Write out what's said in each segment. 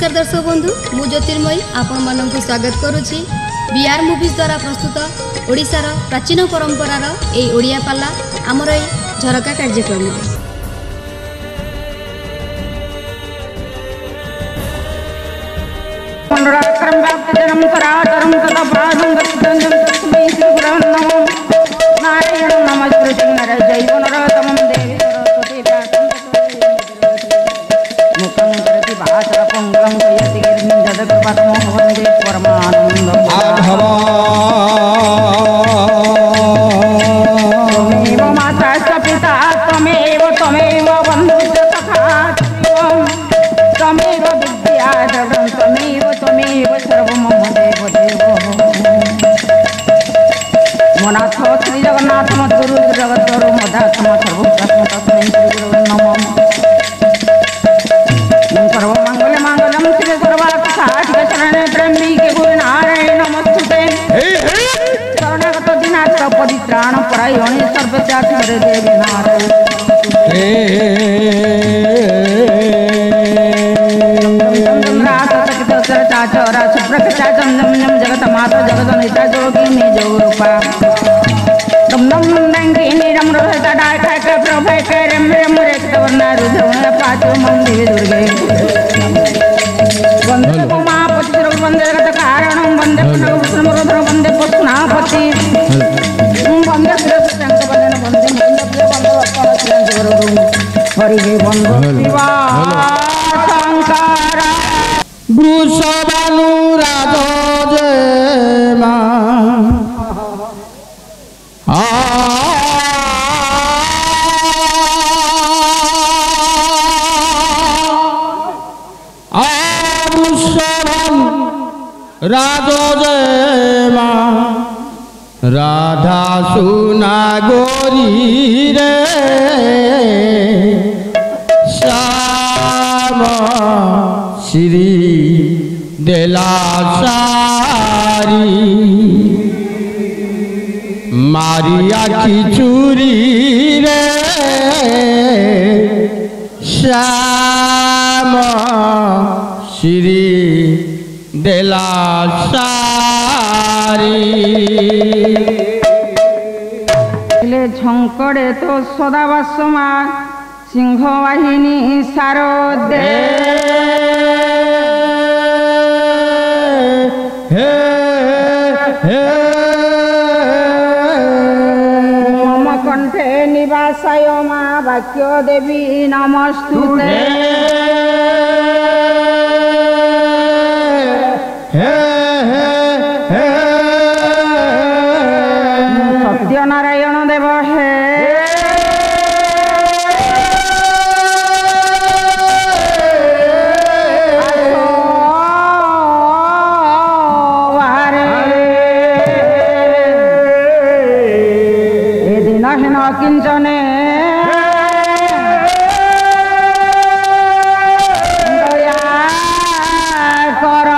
नमस्कार दर्शक बंधु मु ज्योतिर्मयी आपण मानक स्वागत करुछि बीआर मूवीज द्वारा प्रस्तुत ओडिशार प्राचीन परंपरार ए ओडिया पाला आमर ए झरका कार्यक्रम। श्री जगन्नाथ मधुरु जगत मधात्म सर्वमंगल मांगल्यम श्री सर्वार्थ साधिके शरणे त्र्यंबिके गौरी नारायणी नमोस्तुते शरणागत दीनार्थ परित्राण परायणे सर्वत्याग हरे देवी नारायणी चरा सुप्रकटा जम जगत माता जगत नेता जोगिनी जोरूपा दम दम नंगी नीरम रोहता डाका का प्रभय के रम रम रेखत वर्णा रुद्रवन पाचो मम देवी दुर्गे वंदे उमापति सर्व वंदे जगत कारणं वंदे पुनरुद्र वंदे पशुनापति वंदे श्रीशंकर वंदे वंदे वंदे वंदे हरि वंदे शिवा शंकर वृषभानुराज जय मां राज जय मां राधा सुना गोरी रे श्याम श्री देला सारी मारिया की चूरी रे श्याम श्री देला सारी झंकड़े तो सदाबासमा सिंह वाहिनी शारदे मम कंठे निवासाय मा वाक्य देवी नमस्तुते सत्य नारायण देव हे किंचने दया कर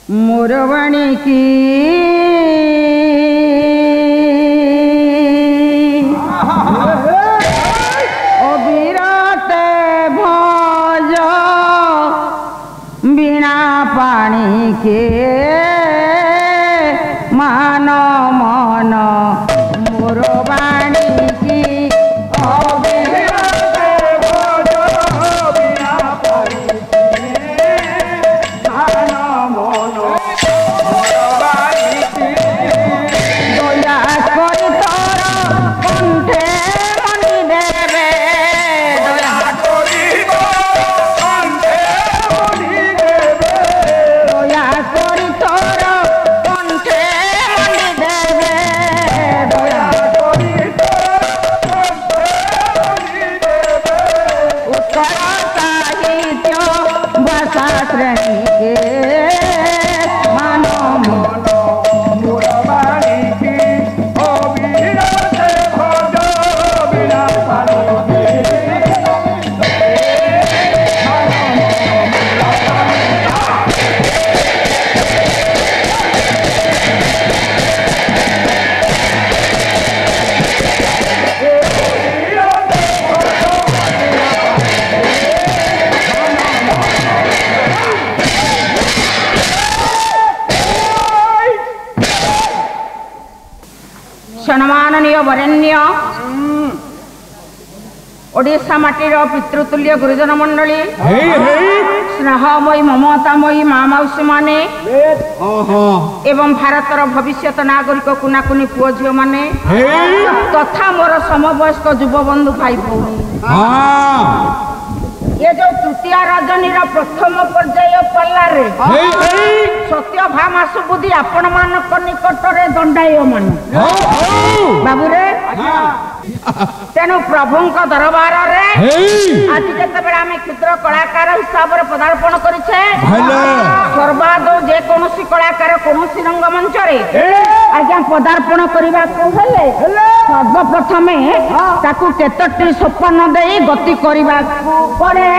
मोरवाणी की अविरत भज बिना पानी के मान मन मोरवाणी की श्रेणी के मानो मोरवाणी की ओडिशा माटीर पितृतुल्य गुरुजन मंडली स्नेहमयी ममतामयी माँ मौसी माने एवं भारतर भविष्यत नागरिक कुनाकुनी पुओ झील माने तथा मोर समवयस्क युवबंधु भाई भौणी ये जो तृतीय रजनी प्रथम पर्याय पल्लारे सत्य भामा सुबुद्धि आपण मान निकटरे दंडायमान बाबू रे तेणु प्रभु दरबार आज जिते आम क्षुद्र कलाकार हिसाब से पदार्पण करें सर्वादौ जेकोसी कलाकार कौन रंगमंच आज्ञा पदार्पण करने सर्वप्रथमे ताकू केतोटी सोपान दे गति करने पड़े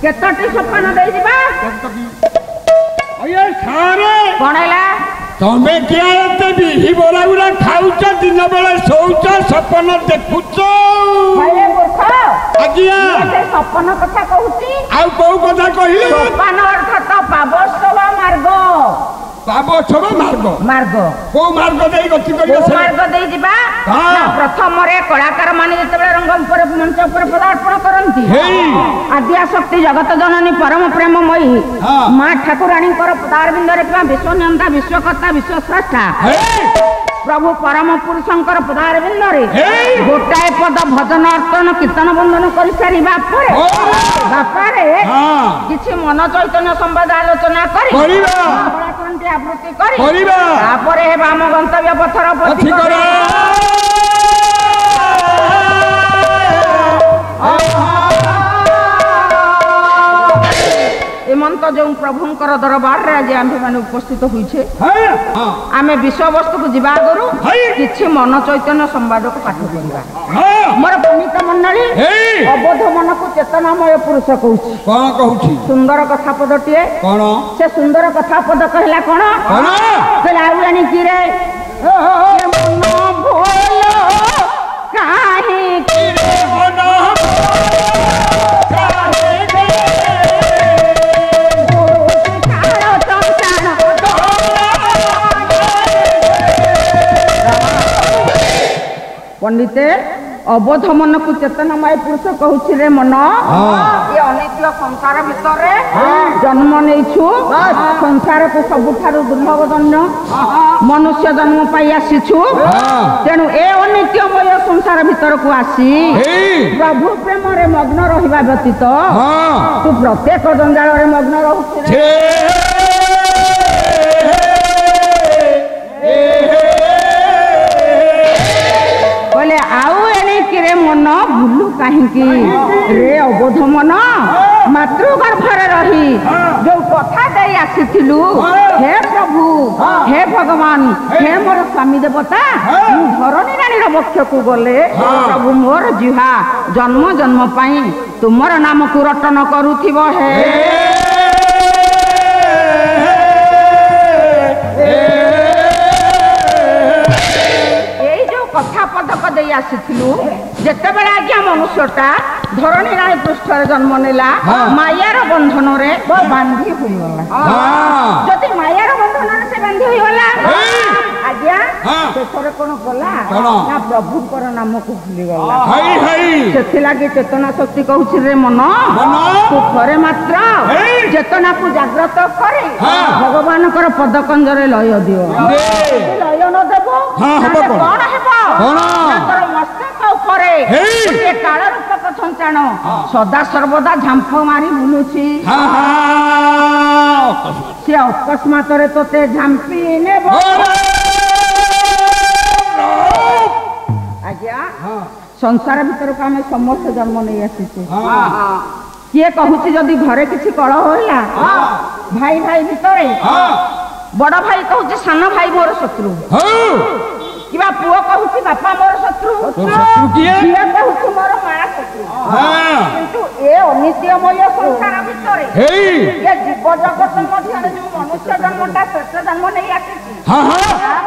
केतोटी सोपान दे कौन है तमें क्या बिही बोला गुला खाऊच दिन बेला शौच सपन देखुच सपन कथा कहूची आउ कौ कथा कहले सोपान अर्थ तो पावसव मार्ग पावसव मार्ग मार्ग को मार्ग दे गति करियो को मार्ग दे दिबा प्रथम रे कलाकार माने जते रंगम पर मंच पर पदार्पण करंती आद्या शक्ति जगत जननी परम प्रेममयी मां ठाकुराणी कर पदारविंद रे विश्वनंदा विश्वकर्ता विश्वस्रष्टा प्रभु परम पुरुषंकर पदारविंद रे गोटाए पद भजन अर्चन कीर्तन बंदन कर सारिबा परे बापा रे किछि मन चैतन्य संवाद आलोचना करी करिबा आवृत्ति करी करिबा तापरे हे बाम गंतव्य पथर पथि करे एमंत जो प्रभुंकर दरबार रे आज आम्भे माने उपस्थित होइछे आमे विषय वस्तु को जीवा करू किछि मन चैतन्य संवाद को पाठ करिबा मोर पुनीत मंडली अबोध मन को चेतनामय पुरुष कहूछि कोन कहूछि सुंदर कथा पदटिए कोन से सुंदर कथा पद कहला कोन कोन कहला आउरानी की रे मन भोलो काहे की रे मन पंडिते अबोध मन को चेतनामय पुरुष कहूछि रे मन ये अनित्य संसार भितर जन्म नेछु संसार को सबुठारु दुर्लभ जन्म मनुष्य जन्म पाई आसीछु तेणु ए अनित्यमय संसार भितर को आसी प्रभु प्रेम रे मग्न रहिबा व्यतीत तू प्रत्येक जंजाल रे मग्न रहउछि रे मन भूलु कहीं रे अबोध मन मातृगर्भरे रही जो कथा दे आसीथिलु हे प्रभु हे भगवान हे मोर स्वामी देवता धरणी रानी वक्ष को गले प्रभु मोर जिहा जन्म जन्म पाई तुमर नाम को रटन करूथिबो हे कथा पदक दे आसीथिलु जेते बेला आज्ञा मनुष्यटा धरणी रानी पृष्ठरे जन्म नेला मायार बंधन रे बांधी होई गला जति मायार बंधन रे से बांधी होई गला आज्ञा शेषरे कोन गला ना प्रभु पर नाम को भूली गला हाई हाई सेथि लागि चेतना शक्ति कहूछि रे मन तू थरे मात्र चेतना को जागृत करे भगवान कर पद कंजरे लय दियो लय न देबो कोन हेबो कोन मस्तक ऊपरे ए काल रूपक छंचाण सदा सर्वदा झांप मारी बुलुछि से अकस्मात रे तोते झांपी नेबो आज्ञा संसार भीतर को आमे समस्त जन्म नहीं आसीछे किए कहूछि जदि घरे किछि कलह होला भाई भाई भितरे बड़ भाई कहूछि सान भाई मोर शत्रु किबा पुओ कहूछि बापा मोर शत्रु शत्रु किए किए कहूछि मोर मां शत्रु किंतु ए अनित्यमय संसार भितरे ये जीव जगत मध्य जो मनुष्य जन्मटा श्रेष्ठ जन्म नहीं आसीछि आ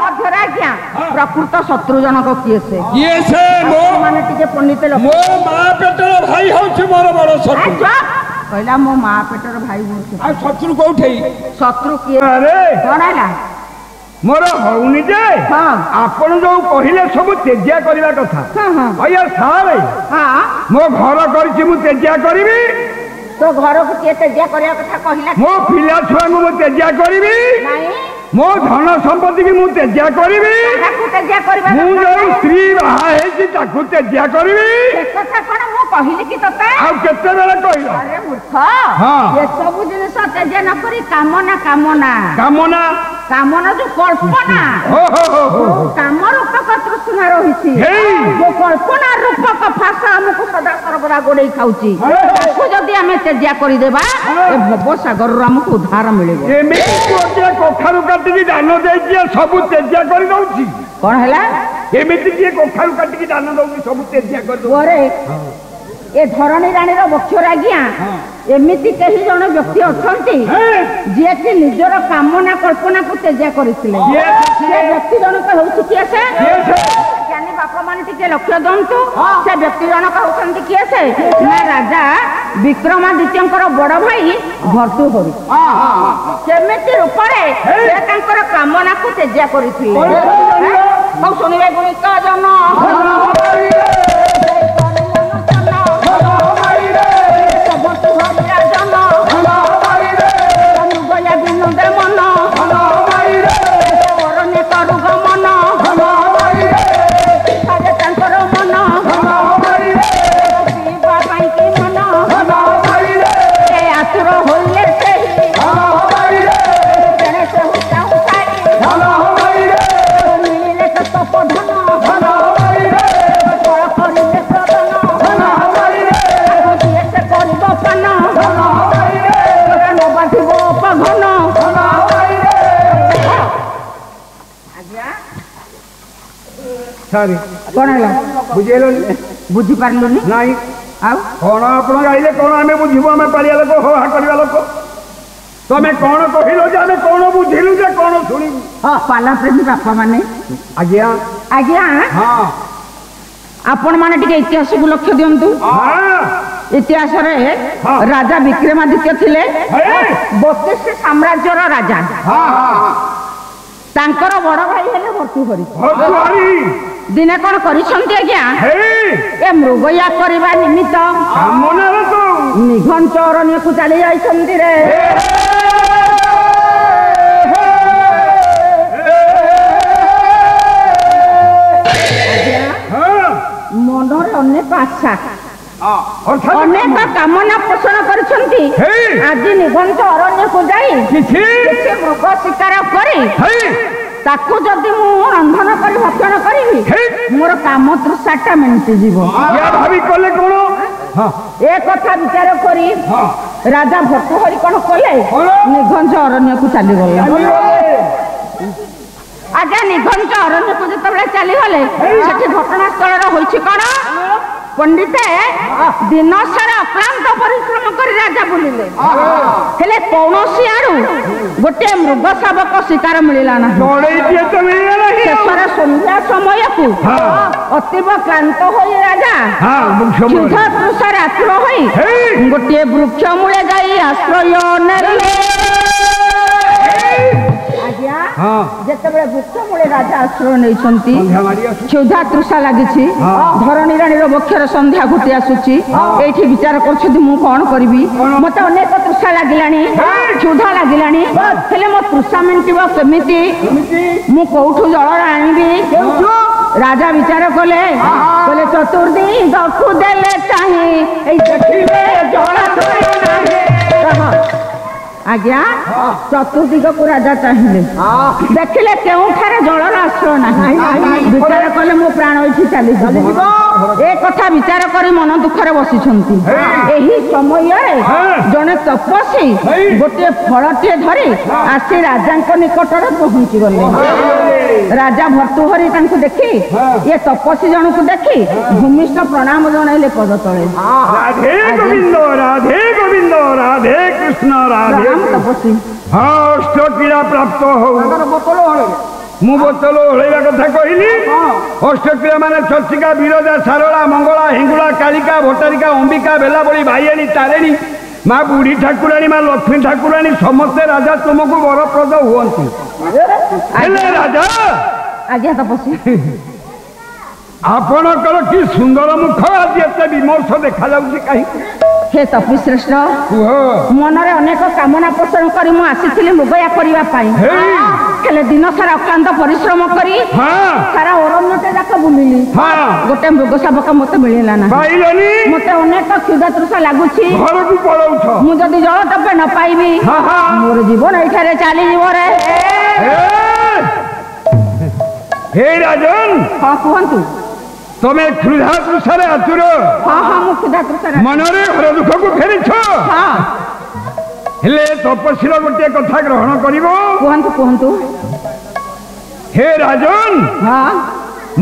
मध्य आज्ञा प्रकृत शत्रु जनक किए से मो माने टिके पंडित लोक मो मां पेटर भाई होछि मोर बड़ शत्रु कहला मो मां पेटर भाई मोर शत्रु आ शत्रु कोठे शत्रु किए अरे कोनाला मोर होउनी जे आपण जो कहिले सब तेजिया करबा कथा भैया सारे मो घर करछि मु तेजिया करबी तो घर को के तेजिया करबा कथा कहिला मो पिला छुआ मु तेजिया करबी नहीं मो धन संपत्ति की मु तेजिया करबी ताकू तेजिया करबा मु जो स्त्री बाहा हे कि ताकू तेजिया करबी कथा कोन मु कहिली कि तते आ केते बेले कहिला अरे मूर्ख ये सब जिनिस तेजिया न करी कामना कामना जो कल्पना काम रूपक तृष्णा रही जो कल्पना रूपक भाषा हमको सदा सर्वदा गोड़े खाऊची जदि आम तेजिया करदेबा भव सागर आमको उद्धार मिले कखारू काटिकी दान दे सब तेजिया कर दउची कौन है एमिति जे कखारू काटिकी दान दउची सब तेजिया कर दउची ए धरणी राणीर बक्षर आज्ञा एमिति कही जन व्यक्ति अछंती जे कि निजर कामना कल्पना को तेजिया करथिले से व्यक्ति जनक होउछि किए से ज्ञानी बापा माने टिके लक्ष्य दंतु से व्यक्ति जनक होउछंती किए से ना राजा विक्रमादित्यंकर बड़ भाई भर्तृहरि केमिति रूपरे से तांकर कामना को तेजिया करथिले हम सुनिबे गुणिका जन कौन है बुझेलो बुझी पारलुनी नहीं आउ कौन आपण गाइले कौन आमे बुझिबो आमे पालिया लोक हो हा करबा लोक तमे कौन कहिलो जे आमे कौन बुझिलु जे कौन सुनिबु हां पाला प्रेमी बापा माने आज्ञा आज्ञा हां आपण माने टिके इतिहास को लक्ष्य दियंतु हां इतिहास रे राजा विक्रमादित्य थिले 32 साम्राज्य रो राजा हां हां तांकर बड़ भाई हेले भर्तृहरि दिने कौन करिसंती आज्ञा ए मृगया करबा निमित्त कामना रे तो निघंच अरण्य को चली जाइसंती रे मनरे अनेक आशा अनेक कामना पोषण करिसंती आज निघंच अरण्य को जाई किछि मृग शिकार करी ताकू जदि मु रंधन करी भक्षण करी मोर काम तृषाटा मेंटी जीवो या भाभी कले कोन ए कथा विचार करी राजा भर्तृहरि कोन कले निघंच अरण्य को चली गले आजा निघंच अरण्य को जतबेले चली गले सेठी घटना स्थल रे होइछि कोन पंडिते दिन सारा अक्लांत परिश्रम कर राजा बुलिले हेले कौनसी आड़ू गोटे मृग शावक शिकार मिलला ना शेषर संध्या समय को अतीब क्लांत हो राजा क्षुध तृषार आतुर हो गोटे वृक्ष मूले जाई आश्रय नेले जेतबे वृक्ष मूले राजा आश्रय नैछंती क्षुधा तृषा लागिछि धरणी रानी रो बक्षर संध्या घुटी आसुछि एठी विचार करछथि मु कोन करबी मते अनेक तृषा लागिलानी क्षुधा लागिलानी हेले मो तृषा मेंटिबो केमिति मु कोठु जळ आनिबी राजा विचार कले कले चतुर्दी गखु देले चाहि ए देखिबे जळ नाही आज्ञा चतुर्दिग को राजा चाहिए देखिले केउठारे जलर आश्रय नाही विचार कले मो प्राण एठी चली ए कथा विचार करी मन दुखरे बसिछंती एही समय जने तपस्वी गोटे फलटे धरी आसी राजांक निकटरे पहुंची गले राजा भर्तृहरि तांको देखि ये तपस्वी जन को देखि भूमिष्ठ प्रणाम जणाइले पद तळे राधे गोविंद राधे गोविंद राधे कृष्ण राधे तपस्वी हाँ अष्टक्रिया प्राप्त हो मु बोतल हलैवा कथा कहली अष्टक्रिया माने चर्चिका विरजा सारला मंगला हिंगुला कालिका भट्टारिका अंबिका बेलाबड़ी भाईयाणी तारिणी ମା ବୁଢ଼ୀ ଠାକୁରାଣୀ ମା ଲକ୍ଷ୍ମୀ ଠାକୁରାଣୀ ସମସ୍ତେ ରାଜା ତୁମକୁ ବରପ୍ରଦ ହୁଅନ୍ତୁ। ହେଲେ ରାଜା ଆଜ୍ଞା ତପସ୍ୱୀ ଆପଣଙ୍କର କି ସୁନ୍ଦର ମୁଖ ଆଜି ଏତେ ବିମର୍ଷ ଦେଖାଯାଉଛି କାହିଁକି? ହେ ତପସ୍ୱୀଶ୍ରେଷ୍ଠ ମନରେ ଅନେକ କାମନା ପୋଷଣ କରି ମୁଁ ଆସିଥିଲି ମୁଗୟା କରିବା ପାଇଁ। ହେଲେ ଦିନ ସାରା ଅକ୍ଳାନ୍ତ ପରିଶ୍ରମ କରି ସାରା ଅରଣ୍ୟଟେ ଯାକ ବୁଲିଲି, ଗୋଟେ ମୃଗ ଶାବକ ମତେ ମିଳିଲା ନା। ମତେ ଅନେକ କ୍ଷୁଧା ତୃଷା ଲାଗୁଛି, ଘରକୁ ପଳଉଛ। ମୁଁ ଯଦି ଜଳ ଟପେ ନ ପାଇବି ମୋର ଜୀବନ ଏଠାରେ ଚାଲିଯିବ ରେ। ହେ ରାଜନ ହଁ କୁହନ୍ତୁ। ତମେ କ୍ଷୁଧା ତୃଷାରେ ଆତୁର? ହଁ ମୁଁ କ୍ଷୁଧା ତୃଷାରେ ମନରେ ଘର ଦୁଃଖକୁ ଫେରିଛ। ହେଲେ ତପସ୍ୱୀର ଗୋଟିଏ କଥା ଗ୍ରହଣ କରିବ। କୁହନ୍ତୁ କୁହନ୍ତୁ। ହେ ରାଜନ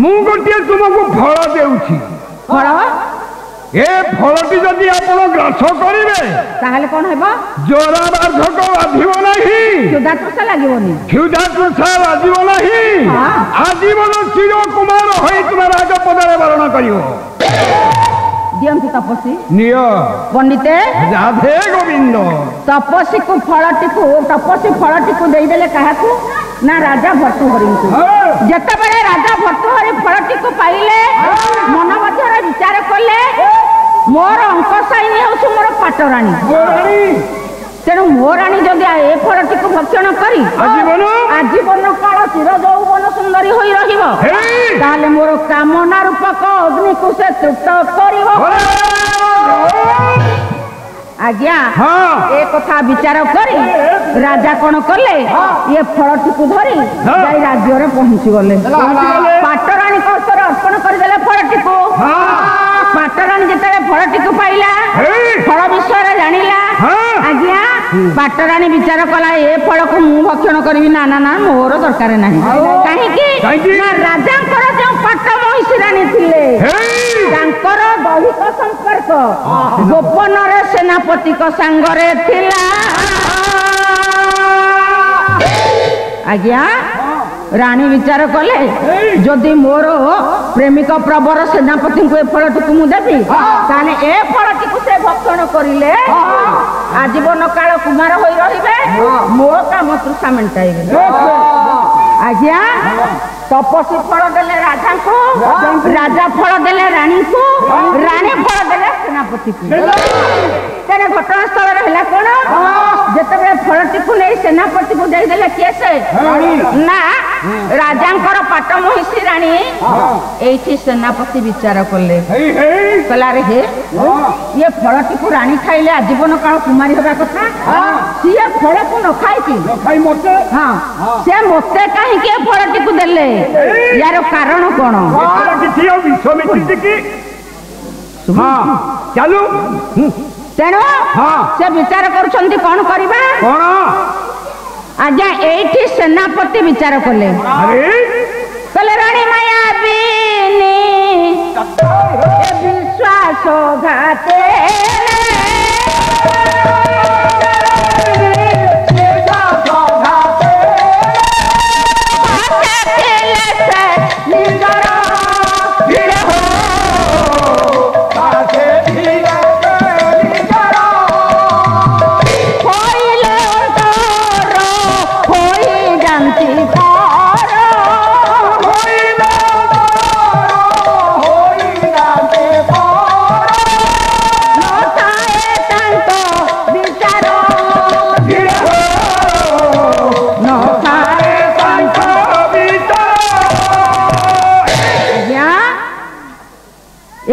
ମୁଁ ଗୋଟିଏ ତୁମକୁ ଫଳ ଦେଉଛି। ଫଳ? ଏ ଫଳଟି ଯଦି ଆପଣ ଗ୍ରାସ କରିବେ ତାହେଲେ କଣ ହେବ? ଜରା ବାର୍ଦ୍ଧକ ବାଧିବ ନାହିଁ, କ୍ଷୁଧା ତୃଷା ଲାଗିବନି, କ୍ଷୁଧା ତୃଷା ବାଧିବ ନାହିଁ। ଆଜୀବନ ଚିର କୁମାର ହୋଇ ତୁମେ ରାଜପଦରେ ବରଣ କରିବ। ଦିଅନ୍ତୁ ତପସ୍ୱୀ। ନିଅ ପଣ୍ଡିତେ। ରାଧେ ଗୋବିନ୍ଦ। ତପସ୍ୱୀ ଫଳଟିକୁ ଦେଇଦେଲେ କାହାକୁ? ନା ରାଜା ଭର୍ତ୍ତୃହରିଙ୍କୁ। ଯେତେବେଳେ ରାଜା ଭର୍ତ୍ତୃହରି ଫଳଟିକୁ ପାଇଲେ ମନ ମଧ୍ୟରେ ବିଚାର କଲେ ମୋର ଅଙ୍କ ସାଇନି ହେଉଛି ମୋର ପାଟରାଣୀ। ତେଣୁ ମୋ ରାଣୀ ଯଦି ଏ ଫଳଟିକୁ ଭକ୍ଷଣ କରି ଆଜୀବନ କାଳ ଚିର ଯୌବନ ସୁନ୍ଦରୀ ହୋଇ ରହିବ ତାହେଲେ ମୋର କାମନା ରୂପକ ଅଗ୍ନିକୁ ସେ ତୃପ୍ତ କରିବ। ଆଜ୍ଞା ଏ କଥା ବିଚାର କରି ରାଜା କଣ କଲେ? ଏ ଫଳଟିକୁ ଧରି ଯାଇ ରାଜ୍ୟରେ ପହଞ୍ଚିଗଲେ। ପାଟରାଣୀଙ୍କ ହସ୍ତରେ ଅର୍ପଣ କରିଦେଲେ ଫଳଟିକୁ। ପାଟରାଣୀ ଯେତେବେଳେ ଫଳଟିକୁ ପାଇଲା, ଫଳ ବିଷୟରେ ଜାଣିଲା, ଆଜ୍ଞା ପାଟରାଣୀ ବିଚାର କଲା ଏ ଫଳକୁ ମୁଁ ଭକ୍ଷଣ କରିବି ନା ନା ନା ମୋର ଦରକାର ନାହିଁ। କାହିଁକି ନା ରାଜାଙ୍କର ଯେଉଁ ପାଟ ମହିଷୀ ରାଣୀ ଥିଲେ ତାଙ୍କର ଦୈହିକ ସମ୍ପର୍କ ଗୋପନରେ ସେନାପତିଙ୍କ ସାଙ୍ଗରେ ଥିଲା। ଆଜ୍ଞା ରାଣୀ ବିଚାର କଲେ ଯଦି ମୋର ପ୍ରେମିକ ପ୍ରବର ସେନାପତିଙ୍କୁ ଏ ଫଳଟିକୁ ମୁଁ ଦେବି ତାହେଲେ ଏ ଫଳଟିକୁ ସେ ଭକ୍ଷଣ କରିଲେ ଆଜୀବନ କାଳ କୁମାର ହୋଇ ରହିବେ, ମୋ କାମ ତୃଷା ମେଣ୍ଟାଇବେ। ଆଜ୍ଞା ତପସ୍ୱୀ ଫଳ ଦେଲେ ରାଜାଙ୍କୁ, ରାଜା ଫଳ ଦେଲେ ରାଣୀକୁ, ରାଣୀ ଫଳ ଦେଲେ ସେନାପତିକୁ। ତେଣୁ ଘଟଣାସ୍ଥଳରେ ହେଲା କଣ? ଯେତେବେଳେ ଫଳଟିକୁ ନେଇ ସେନାପତିକୁ ଦେଇଦେଲେ କିଏ ସେ? ନା ରାଜାଙ୍କର ପାଟ ମହିଷୀ ରାଣୀ। ଏଇଠି ସେନାପତି ବିଚାର କଲେ, କହିଲାରେ ହେ ଇଏ ଫଳଟିକୁ ରାଣୀ ଖାଇଲେ ଆଜୀବନ କାଳ କୁମାରୀ ହେବା କଥା, ସିଏ ଫଳକୁ ନ ଖାଇକି ସେ ମତେ କାହିଁକି ଏ ଫଳଟିକୁ ଦେଲେ? ୟାର କାରଣ କଣ? ତେଣୁ ସେ ବିଚାର କରୁଛନ୍ତି କଣ କରିବା? ଆଜ୍ଞା ଏଇଠି ସେନାପତି ବିଚାର କଲେ, କହିଲେ ରାଣୀ ମାୟାବିନୀ ବିଶ୍ୱାସ ଘାତେ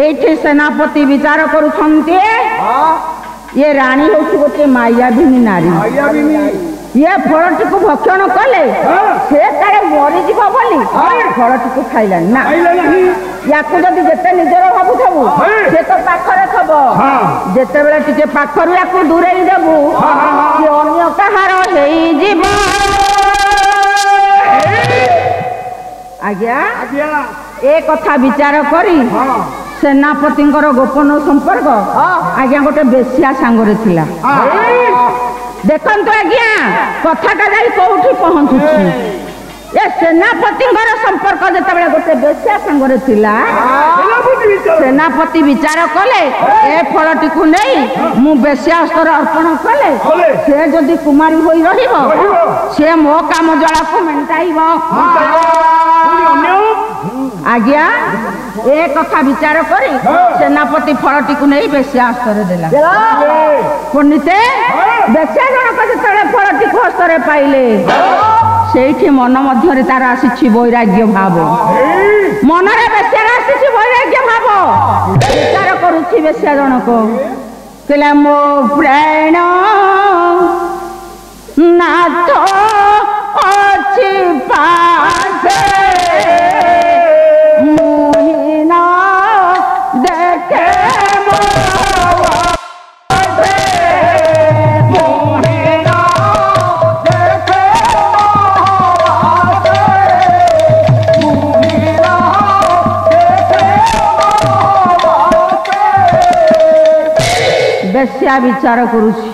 ଏଇଠି ସେନାପତି ବିଚାର କରୁଛନ୍ତି ये रानी हूँ गोटे मायाबिनी नारी ये फलटी भक्षण कले से काले मरीजी फलटी को खाइला ना या जिते निजर भावु थबु से तो पाखरे थब जिते बेले टिके पाखरु या दूरे देबु से अन्य कहार आज्ञा ए कथा विचार करी सेनापति गोपन संपर्क आज्ञा गोटे बेसिया सांगरे थिला देखंतु आज्ञा कथाटा जाई कोठी पहुंचुछि ए सेनापति संपर्क जते बेले गोटे बेसिया सांगरे थिला ସେନାପତି ବିଚାର କଲେ ଏ ଫଳଟିକୁ ନେଇ ମୁଁ ବେଶ୍ୟାସ୍ତ୍ର ଅର୍ପଣ କଲେ ସେ ଯଦି କୁମାରୀ ହୋଇ ରହିବ ସେ ମୋ କାମ ଜଳାକୁ ମେଣ୍ଟାଇବ। ଆଜ୍ଞା ଏ କଥା ବିଚାର କରି ସେନାପତି ଫଳଟିକୁ ନେଇ ବେଶ୍ୟାସ୍ତ୍ରରେ ଦେଲା। ପଣ୍ଡିତେ ବେଶ୍ୟା ଜଣକ ଯେତେବେଳେ ଫଳଟିକୁ ହସ୍ତରେ ପାଇଲେ ସେଇଠି ମନ ମଧ୍ୟରେ ତାର ଆସିଛି ବୈରାଗ୍ୟ ଭାବ। ମନରେ ବେଶ୍ୟାର ଆସିଛି ବୈରାଗ୍ୟ ଭାବ। ବିଚାର କରୁଛି ବେଶ୍ୟା ଜଣକ କହିଲା ମୋ ପ୍ରାଣ ନାଥ ଅଛି ପାଖେ ମୁହିନ ଦେଖେ ବେଶ୍ୟା ବିଚାର କରୁଛି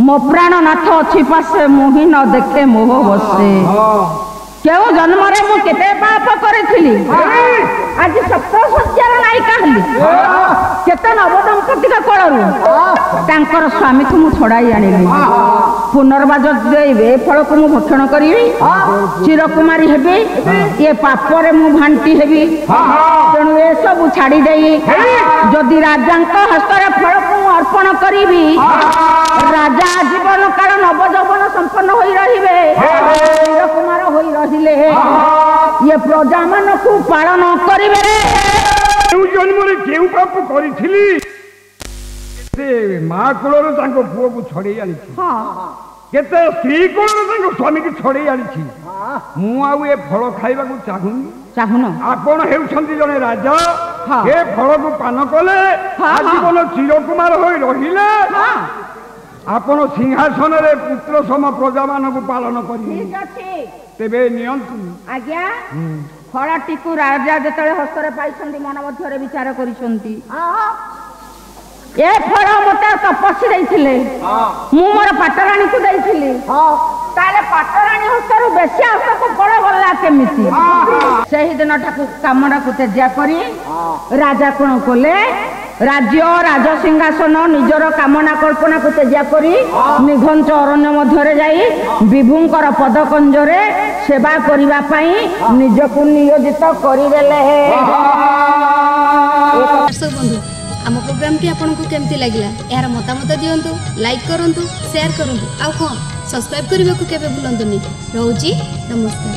ମୋ ପ୍ରାଣ ନାଥ ଅଛି ପାଶେ ମୁହିଁ ନ ଦେଖେ ମୋହ ବସେ। କେଉଁ ଜନ୍ମରେ ମୁଁ କେତେ ପାପ କରିଥିଲି ଆଜି ସପ୍ତ ଶଯ୍ୟାର ନାୟିକା ହେଲି। କେତେ ନବଦମ୍ପତିଙ୍କ କୋଳରୁ ତାଙ୍କର ସ୍ୱାମୀକୁ ମୁଁ ଛଡ଼ାଇ ଆଣିଲି। ପୁନର୍ବାଜ ଦେଇ ଏ ଫଳକୁ ମୁଁ ଭକ୍ଷଣ କରିବି ଚିରକୁମାରୀ ହେବି ଏ ପାପରେ ମୁଁ ଭାଣ୍ଟି ହେବି। ତେଣୁ ଏସବୁ ଛାଡ଼ି ଦେଇ ଯଦି ରାଜାଙ୍କ ହସ୍ତରେ ଫଳକୁ ମୁଁ ଅର୍ପଣ କରିବି ରାଜା ଜୀବନ କାଳ ନବଯୌବନ ସମ୍ପନ୍ନ ହୋଇ ରହିବେ। ଚିରକୁମାର ହୋଇ ରହିଲେ ଇଏ ପ୍ରଜାମାନଙ୍କୁ ପାଳନ କରିବେ। କେଉଁ ଜନ୍ମରେ କେଉଁ ପାପ କରିଥିଲି ସେ ମା କୋଳରୁ ତାଙ୍କ ପୁଅକୁ ଛଡ଼େଇ ଆଣିଛି। କେତେ ସ୍ତ୍ରୀ କୋଳରୁ ତାଙ୍କ ସ୍ୱାମୀକୁ ଛଡ଼େଇ ଆଣିଛି। ମୁଁ ଆଉ ଏ ଫଳ ଖାଇବାକୁ ଚାହୁଁନି। ଆପଣ ହେଉଛନ୍ତି ଜଣେ ରାଜା। ଏ ଫଳକୁ ପାନ କଲେ ଆଜୀବନ ଚିରକୁମାର ହୋଇ ରହିଲେ ଆପଣ ସିଂହାସନରେ ପୁତ୍ର ସମ ପ୍ରଜାମାନଙ୍କୁ ପାଳନ କରିବେ। ତେବେ ନିଅନ୍ତୁ। ଆଜ୍ଞା ଫଳଟିକୁ ରାଜା ଯେତେବେଳେ ହସ୍ତରେ ପାଇଛନ୍ତି ମନ ମଧ୍ୟରେ ବିଚାର କରିଛନ୍ତି ଏ ଫଳ ମୋତେ ତପସ୍ୱୀ ଦେଇଥିଲେ ମୁଁ ମୋର ପାଟରାଣୀକୁ ଦେଇଥିଲି ତାହେଲେ ପାଟରାଣୀ ହସ୍ତରୁ ବେଶୀ ହସ୍ତକୁ ଫଳ ଗଲା କେମିତି? ସେହିଦିନ କାମଟାକୁ ତେଜ୍ୟା କରି ରାଜା କଣ କଲେ ରାଜ୍ୟ ରାଜସିଂହାସନ ନିଜର କାମନା କଳ୍ପନାକୁ ତେଜ୍ୟା କରି ନିଘଞ୍ଚ ଅରଣ୍ୟ ମଧ୍ୟରେ ଯାଇ ବିଭୁଙ୍କର ପଦକଞ୍ଜରେ ସେବା କରିବା ପାଇଁ ନିଜକୁ ନିୟୋଜିତ କରିଦେଲେ। ବନ୍ଧୁ आम प्रोग्राम टी आपको केमती लगिला यार मतामत दियंतु लाइक करंतु शेयर करंतु आउ कौन सब्सक्राइब करने को केबे भूलंतुनी। रोची नमस्कार।